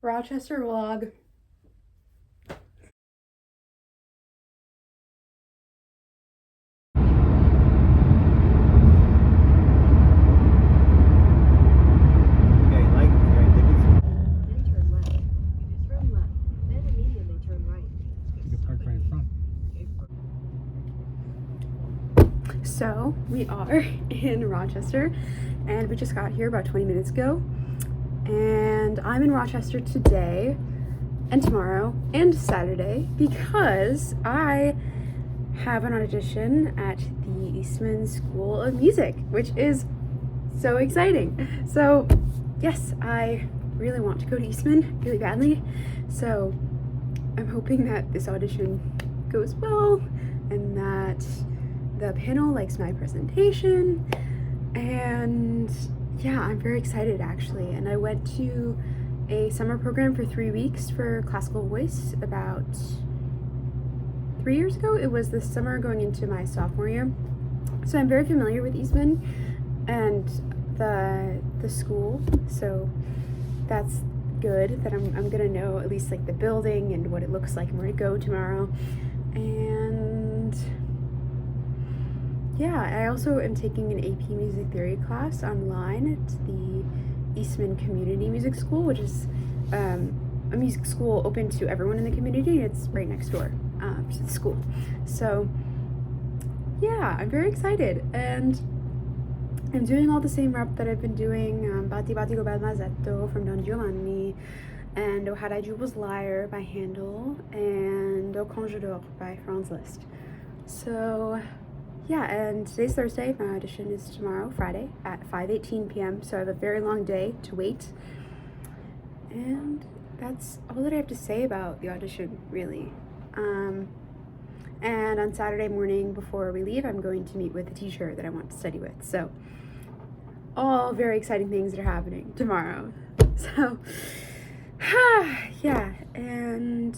Rochester vlog. So we are in Rochester and we just got here about 20 minutes ago, and I'm in Rochester today and tomorrow and Saturday because I have an audition at the Eastman School of Music, which is so exciting. So yes, I really want to go to Eastman really badly, so I'm hoping that this audition goes well and that the panel likes my presentation. And yeah, I'm very excited actually. And I went to a summer program for 3 weeks for classical voice about 3 years ago. It was this summer going into my sophomore year. So I'm very familiar with Eastman and the school. So that's good that I'm gonna know at least like the building and what it looks like and where to go tomorrow. And yeah, I also am taking an AP music theory class online at the Eastman Community Music School, which is a music school open to everyone in the community. It's right next door to the school. So yeah, I'm very excited, and I'm doing all the same rep that I've been doing, Batti Batti go bel mazzetto from Don Giovanni, and O Had I Jubel's Lyre by Handel, and O Conjador by Franz Liszt. So yeah, and today's Thursday. My audition is tomorrow, Friday, at 5:18 p.m. So I have a very long day to wait. And that's all that I have to say about the audition, really. And on Saturday morning before we leave, I'm going to meet with a teacher that I want to study with. So all very exciting things that are happening tomorrow. So yeah, and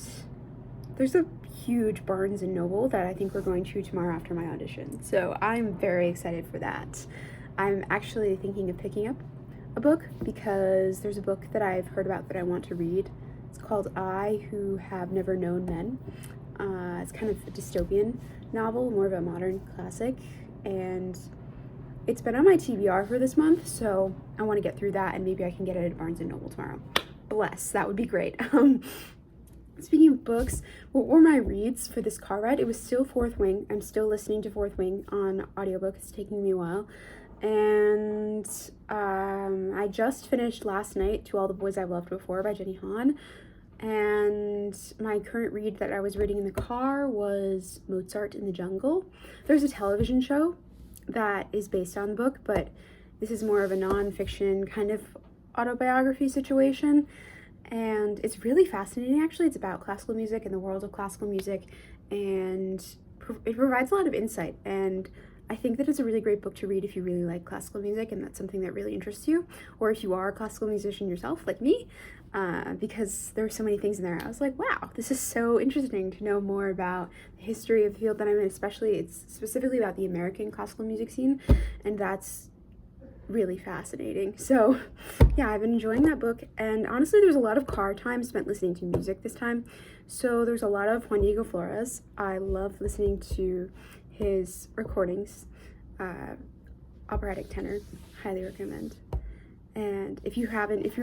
there's a huge Barnes and Noble that I think we're going to tomorrow after my audition. So I'm very excited for that. I'm actually thinking of picking up a book because there's a book that I've heard about that I want to read. It's called I Who Have Never Known Men. It's kind of a dystopian novel, more of a modern classic, and it's been on my TBR for this month, so I want to get through that and maybe I can get it at Barnes and Noble tomorrow. Bless, that would be great. Speaking of books, what were my reads for this car ride? It was still Fourth Wing. I'm still listening to Fourth Wing on audiobook. It's taking me a while. And I just finished last night To All the Boys I've Loved Before by Jenny Han. And my current read that I was reading in the car was Mozart in the Jungle. There's a television show that is based on the book, but this is more of a non-fiction kind of autobiography situation. And it's really fascinating, actually. It's about classical music and the world of classical music, and it provides a lot of insight. And I think that it's a really great book to read if you really like classical music and that's something that really interests you, or if you are a classical musician yourself, like me, because there were so many things in there. I was like, wow, this is so interesting to know more about the history of the field that I'm in, especially it's specifically about the American classical music scene, and that's really fascinating. So yeah, I've been enjoying that book, and honestly there's a lot of car time spent listening to music this time. So there's a lot of Juan Diego Flores. I love listening to his recordings, operatic tenor, highly recommend. And if you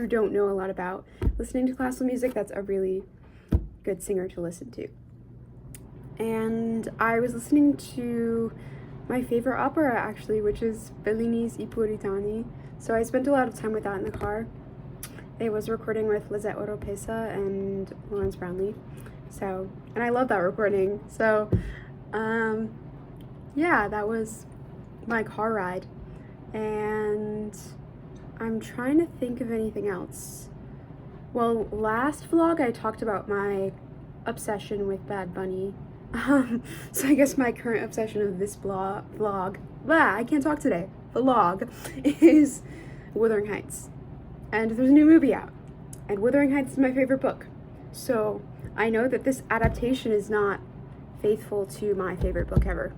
don't know a lot about listening to classical music, that's a really good singer to listen to. And I was listening to my favorite opera, actually, which is Bellini's I Puritani. So I spent a lot of time with that in the car. It was a recording with Lizette Oropesa and Lawrence Brownlee. So, and I love that recording. So, yeah, that was my car ride. And I'm trying to think of anything else. Well, last vlog I talked about my obsession with Bad Bunny. So I guess my current obsession of this I can't talk today, vlog, is Wuthering Heights. And there's a new movie out, and Wuthering Heights is my favorite book. So I know that this adaptation is not faithful to my favorite book ever.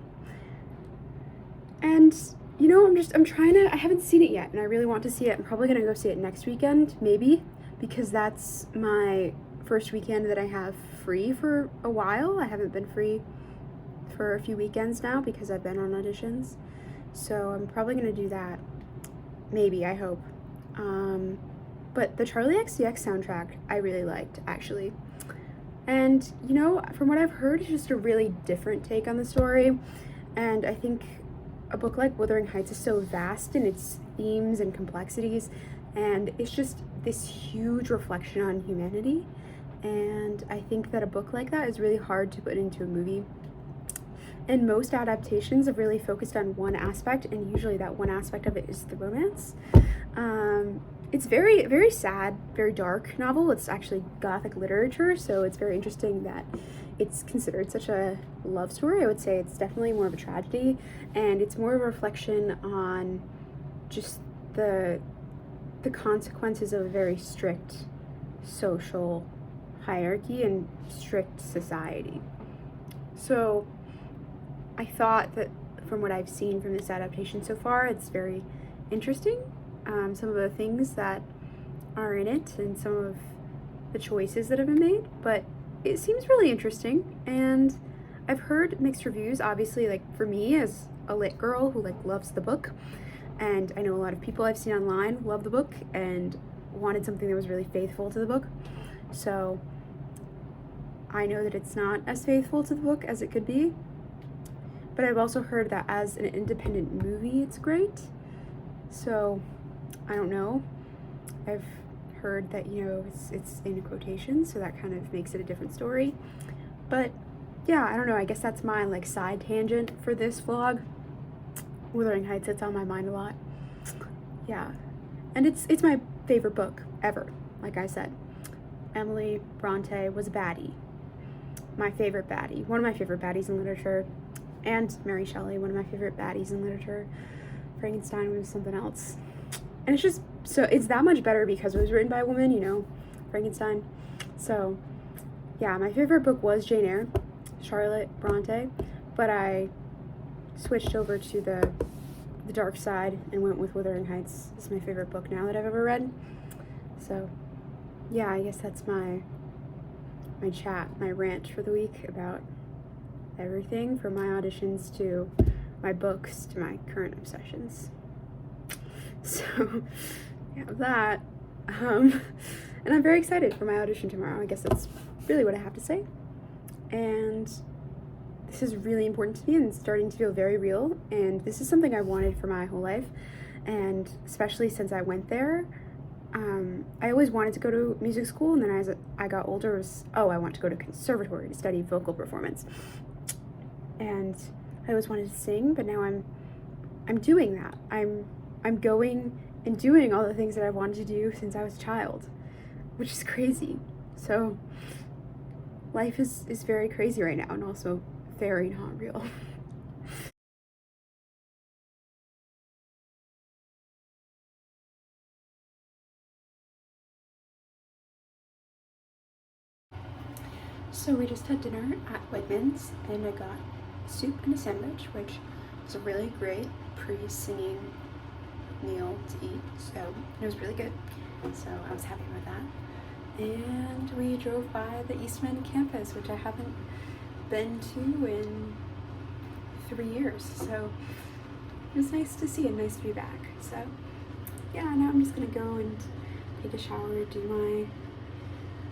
And I haven't seen it yet, and I really want to see it. I'm probably gonna go see it next weekend, maybe, because that's my first weekend that I have free for a while. I haven't been free for a few weekends now because I've been on auditions. So I'm probably going to do that. Maybe, I hope. But the Charlie XCX soundtrack I really liked, actually. And, you know, from what I've heard, it's just a really different take on the story. And I think a book like Wuthering Heights is so vast in its themes and complexities. And it's just this huge reflection on humanity. And I think that a book like that is really hard to put into a movie. And most adaptations have really focused on one aspect, and usually that one aspect of it is the romance. It's very, very sad, very dark novel. It's actually Gothic literature, so it's very interesting that it's considered such a love story. I would say it's definitely more of a tragedy, and it's more of a reflection on just the consequences of a very strict social hierarchy and strict society. So I thought that from what I've seen from this adaptation so far, it's very interesting. Some of the things that are in it and some of the choices that have been made, but it seems really interesting. And I've heard mixed reviews, obviously, like for me as a lit girl who like loves the book, and I know a lot of people I've seen online love the book and wanted something that was really faithful to the book. So I know that it's not as faithful to the book as it could be, but I've also heard that as an independent movie, it's great. So I don't know. I've heard that, you know, it's in quotations, so that kind of makes it a different story. But yeah, I don't know. I guess that's my like side tangent for this vlog. Wuthering Heights, it's on my mind a lot. Yeah, and it's my favorite book ever. Like I said, Emily Bronte was a baddie. My favorite baddie. One of my favorite baddies in literature. And Mary Shelley, one of my favorite baddies in literature. Frankenstein was something else. And it's just, so it's that much better because it was written by a woman, you know, Frankenstein. So, yeah, my favorite book was Jane Eyre, Charlotte Bronte, but I switched over to the dark side and went with Wuthering Heights. It's my favorite book now that I've ever read. So, yeah, I guess that's my rant for the week about everything from my auditions to my books to my current obsessions. So yeah, that and I'm very excited for my audition tomorrow. I guess that's really what I have to say. And this is really important to me and it's starting to feel very real, and this is something I wanted for my whole life, and especially since I went there. I always wanted to go to music school, and then as I got older, I want to go to conservatory to study vocal performance. And I always wanted to sing, but now I'm doing that. I'm going and doing all the things that I wanted to do since I was a child, which is crazy. So life is very crazy right now, and also very not real. So we just had dinner at Whitman's, and I got soup and a sandwich, which was a really great pre-singing meal to eat, so it was really good. So I was happy with that. And we drove by the Eastman campus, which I haven't been to in 3 years, so it was nice to see and nice to be back. So yeah, now I'm just gonna go and take a shower, do my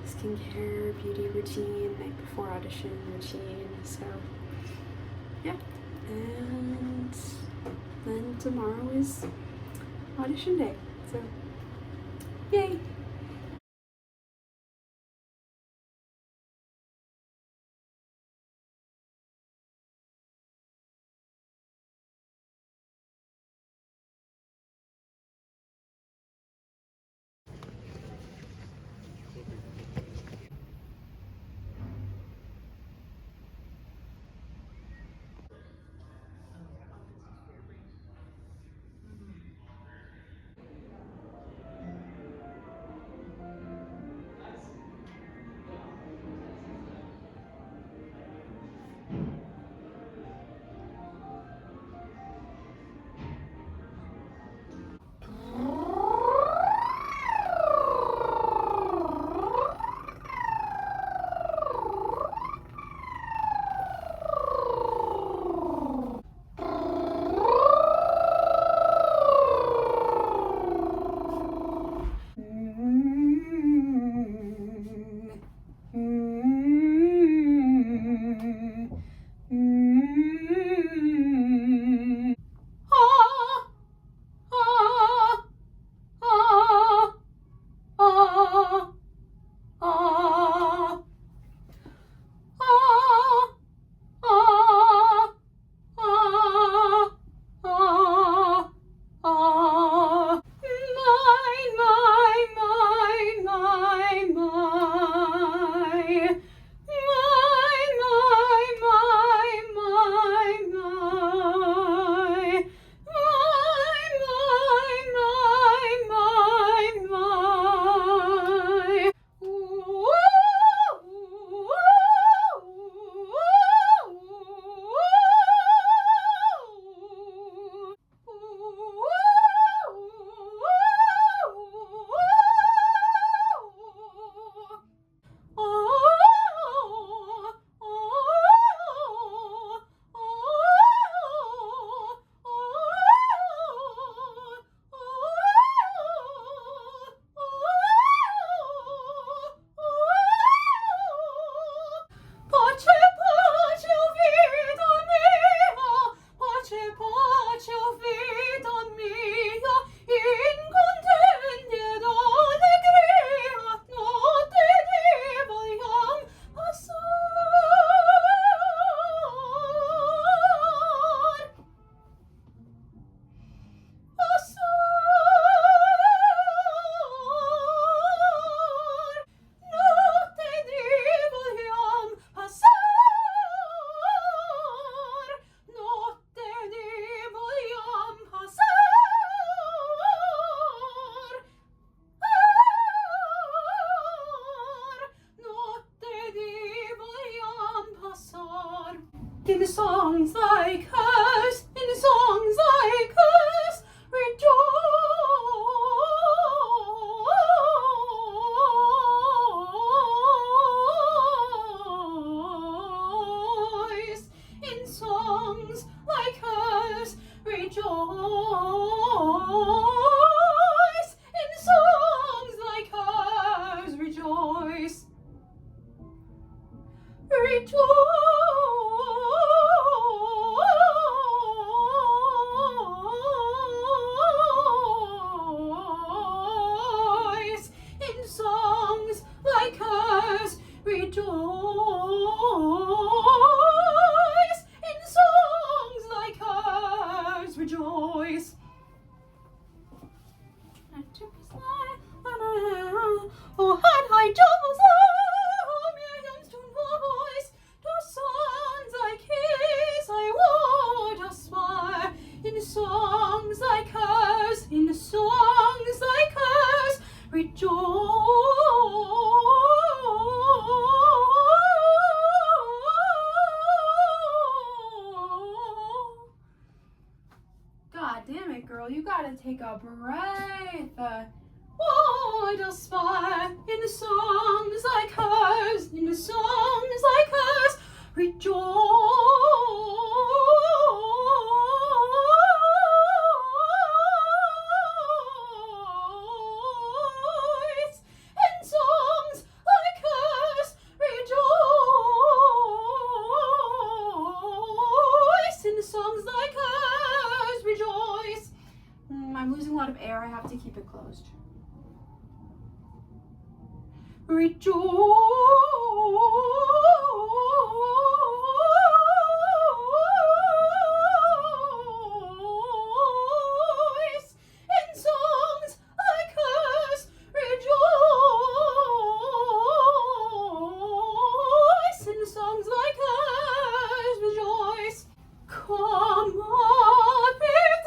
skincare, beauty routine, night before audition routine. So yeah, and then tomorrow is audition day. So yay! in songs like hers, in songs like hers, rejoice. In songs like hers, rejoice. In songs like hers, rejoice. Rejoice in songs like hers. Rejoice in songs like hers. Rejoice. Oh, had I just voice, to songs like his I would aspire. In songs like hers, in songs like hers, God damn it, girl, you gotta take a breath. Would aspire in songs like hers, in songs like hers, rejoice. In songs like hers, rejoice. In songs like hers, rejoice. I'm losing a lot of air, I have to keep it closed. Rejoice in songs like hers. Rejoice in songs like hers. Rejoice. Come up with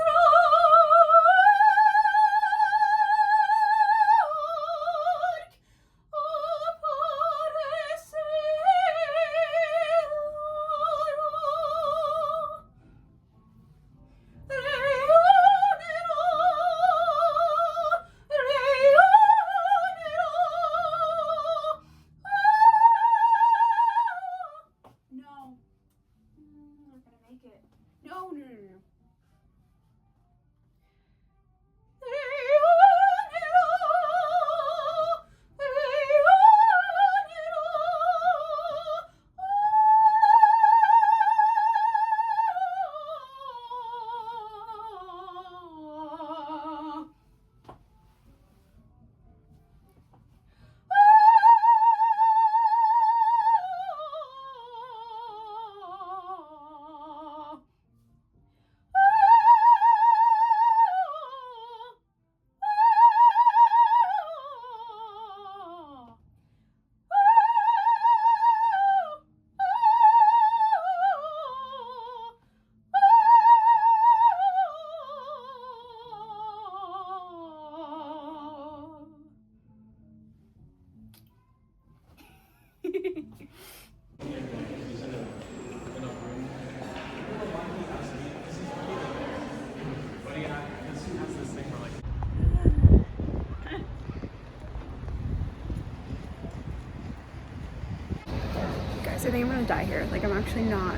Guys, I think I'm gonna die here. Like, I'm actually not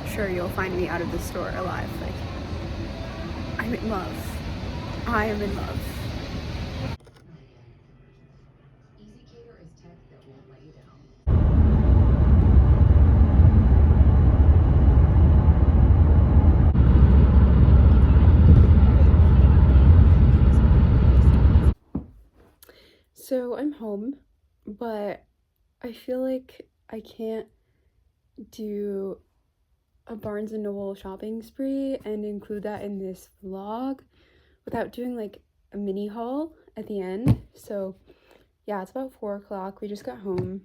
sure you'll find me out of the store alive. Like, I'm in love. I am in love. So I'm home, but I feel like I can't do a Barnes & Noble shopping spree and include that in this vlog without doing like a mini haul at the end. So yeah, it's about 4 o'clock. We just got home.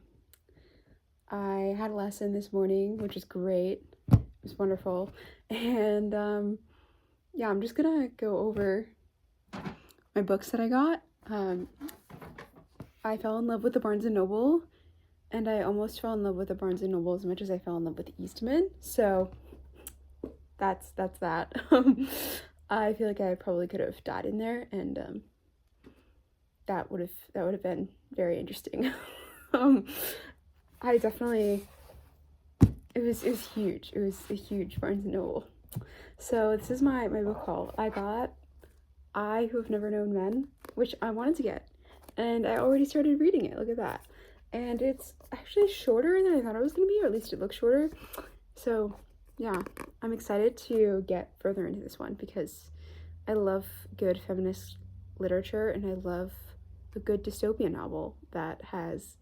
I had a lesson this morning, which was great. It was wonderful. And yeah, I'm just gonna go over my books that I got. I fell in love with the Barnes & Noble and I almost fell in love with the Barnes & Noble as much as I fell in love with Eastman, so that's that. I feel like I probably could have died in there, and that would have been very interesting. I definitely, it was huge. It was a huge Barnes & Noble. So this is my book haul. I got I Who Have Never Known Men, which I wanted to get, and I already started reading it. Look at that. And it's actually shorter than I thought it was going to be, or at least it looks shorter. So yeah, I'm excited to get further into this one because I love good feminist literature, and I love a good dystopian novel that has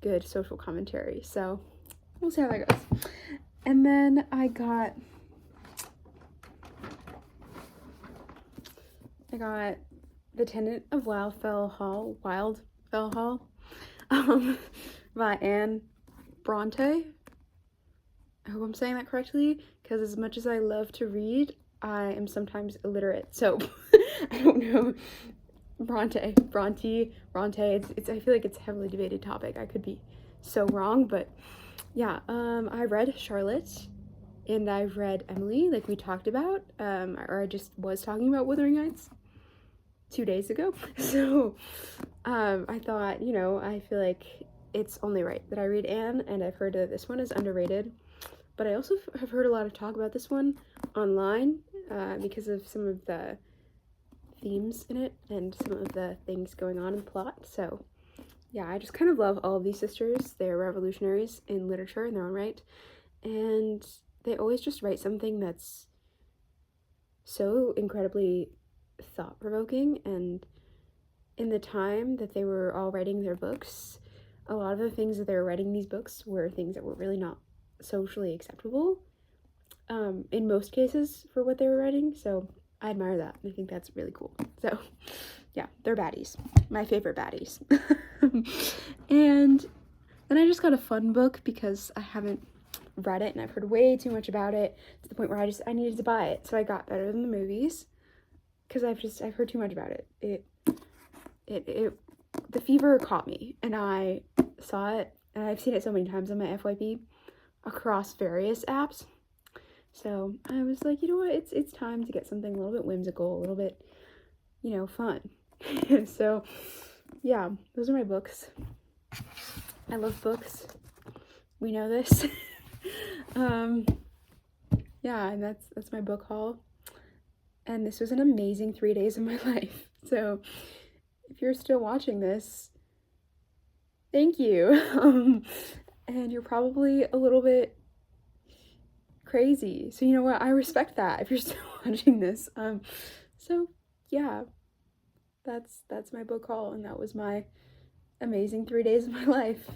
good social commentary. So we'll see how that goes. And then I got The Tenant of Wildfell Hall by Anne Bronte. I hope I'm saying that correctly, because as much as I love to read, I am sometimes illiterate, so I don't know. Bronte. It's I feel like it's a heavily debated topic. I could be so wrong, but yeah. I read Charlotte, and I've read Emily, like we talked about, or I just was talking about Wuthering Heights 2 days ago. So I thought, I feel like it's only right that I read Anne, and I've heard that this one is underrated. But I also have heard a lot of talk about this one online because of some of the themes in it and some of the things going on in the plot. So yeah, I just kind of love all of these sisters. They're revolutionaries in literature in their own right, and they always just write something that's so incredibly thought-provoking. And in the time that they were all writing their books, a lot of the things that they were writing in these books were things that were really not socially acceptable in most cases for what they were writing. So I admire that. I think that's really cool. So yeah, they're baddies. My favorite baddies. And then I just got a fun book because I haven't read it and I've heard way too much about it to the point where I needed to buy it. So I got Better Than the Movies because I've heard too much about it. The fever caught me, and I saw it, and I've seen it so many times on my FYP across various apps. So I was like, you know what, it's time to get something a little bit whimsical, a little bit, fun. So yeah, those are my books. I love books. We know this. Yeah, and that's my book haul. And this was an amazing 3 days of my life. So if you're still watching this, thank you. And you're probably a little bit crazy. So you know what? I respect that if you're still watching this. So yeah, that's my book haul, and that was my amazing 3 days of my life.